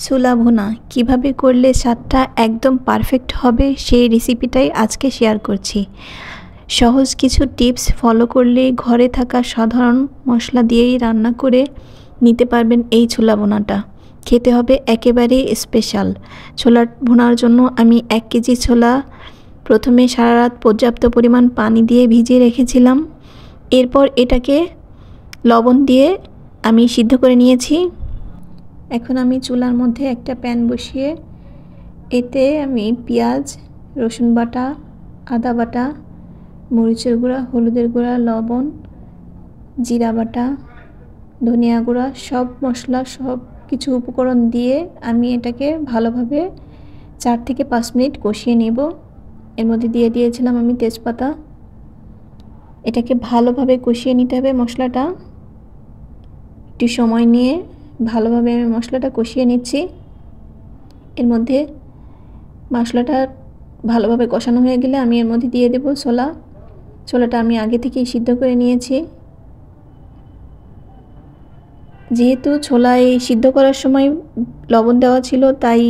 ছোলা ভুনা কিভাবে করলে স্বাদটা একদম পারফেক্ট হবে সেই রেসিপিটাই আজকে শেয়ার করছি। সহজ কিছু টিপস ফলো করলে ঘরে থাকা সাধারণ মশলা দিয়েই রান্না করে নিতে পারবেন এই ছোলা ভুনাটা। খেতে হবে একেবারেই স্পেশাল। ছোলা ভুনার জন্য আমি 1 কেজি ছোলা প্রথমে সারা রাত পর্যাপ্ত পরিমাণ পানি দিয়ে ভিজিয়ে রেখেছিলাম। এরপর এটাকে লবণ দিয়ে আমি সিদ্ধ করে নিয়েছি। এখন আমি চুলার মধ্যে একটা প্যান বসিয়ে এতে আমি পেঁয়াজ, রসুন বাটা, আদা বাটা, মরিচের গুঁড়া, হলুদের গুঁড়া, লবণ, জিরা বাটা, ধনিয়া গুঁড়া সব মশলা সব কিছু উপকরণ দিয়ে আমি এটাকে ভালোভাবে 4 থেকে 5 মিনিট কষিয়ে নেব। এর মধ্যে দিয়ে দিয়েছিলাম আমি তেজপাতা। এটাকে ভালোভাবে কষিয়ে নিতে হবে মশলাটা। একটু সময় নিয়ে ভালোভাবে আমি মশলাটা কষিয়ে নিচ্ছি। এর মধ্যে মশলাটা ভালোভাবে কষানো হয়ে গেলে আমি এর মধ্যে দিয়ে দেব ছোলাটা আমি আগে থেকেই সিদ্ধ করে নিয়েছি। যেহেতু ছোলায় সিদ্ধ করার সময় লবণ দেওয়া ছিল, তাই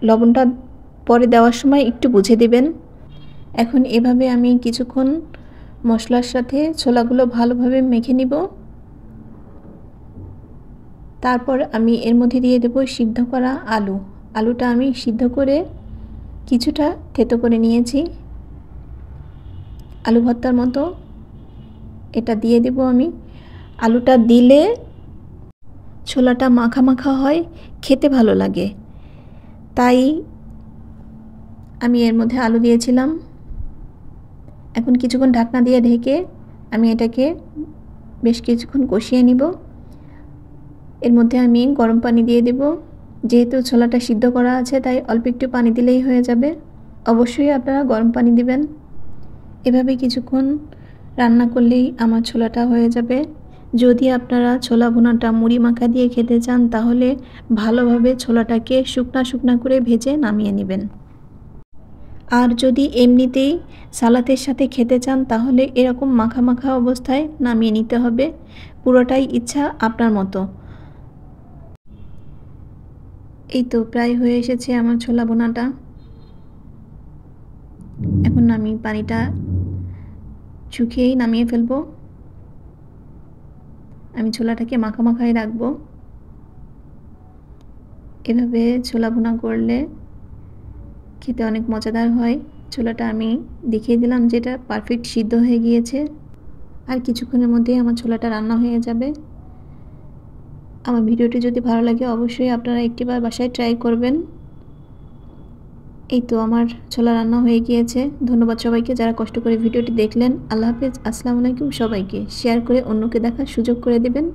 লবণটা পরে দেওয়ার সময় একটু বুঝে দেবেন। এখন এভাবে আমি কিছুক্ষণ মশলার সাথে ছোলাগুলো ভালোভাবে মেখে নিব। তারপর আমি এর মধ্যে দিয়ে দেব সিদ্ধ করা আলুটা আমি সিদ্ধ করে কিছুটা থেতো করে নিয়েছি। আলু ভর্তার মতো এটা দিয়ে দেব আমি। আলুটা দিলে ছোলাটা মাখা মাখা হয়, খেতে ভালো লাগে, তাই আমি এর মধ্যে আলু দিয়েছিলাম। এখন কিছুক্ষণ ঢাকনা দিয়ে ঢেকে আমি এটাকে বেশ কিছুক্ষণ কষিয়ে নিব। এর মধ্যে আমি গরম পানি দিয়ে দেব। যেহেতু ছোলাটা সিদ্ধ করা আছে তাই অল্প একটু পানি দিলেই হয়ে যাবে। অবশ্যই আপনারা গরম পানি দিবেন। এভাবে কিছুক্ষণ রান্না করলেই আমার ছোলাটা হয়ে যাবে। যদি আপনারা ছোলা ভুনাটা মুড়ি মাখা দিয়ে খেতে চান তাহলে ভালোভাবে ছোলাটাকে শুকনা শুকনা করে ভেজে নামিয়ে নেবেন। আর যদি এমনিতেই সালাদের সাথে খেতে চান তাহলে এরকম মাখা মাখা অবস্থায় নামিয়ে নিতে হবে। পুরোটাই ইচ্ছা আপনার মতো। এই তো প্রায় হয়ে এসেছে আমার ছোলা ভুনাটা। এখন আমি পানিটা শুকিয়েই নামিয়ে ফেলবো। আমি ছোলাটাকে মাখা মাখাই রাখবো। এভাবে ছোলা ভুনা করলে খেতে অনেক মজাদার হয়। ছোলাটা আমি দেখিয়ে দিলাম যেটা পারফেক্ট সিদ্ধ হয়ে গিয়েছে। আর কিছুক্ষণের মধ্যেই আমার ছোলাটা রান্না হয়ে যাবে। আমার ভিডিওটি যদি ভালো লাগে অবশ্যই আপনারা একটিবার বাসায় ট্রাই করবেন। এই তো আমার ছোলা রান্না হয়ে গিয়েছে। ধন্যবাদ সবাইকে যারা কষ্ট করে ভিডিওটি দেখলেন। আল্লাহ হাফেজ। আসসালামু আলাইকুম সবাইকে। শেয়ার করে অন্যকে দেখার সুযোগ করে দেবেন।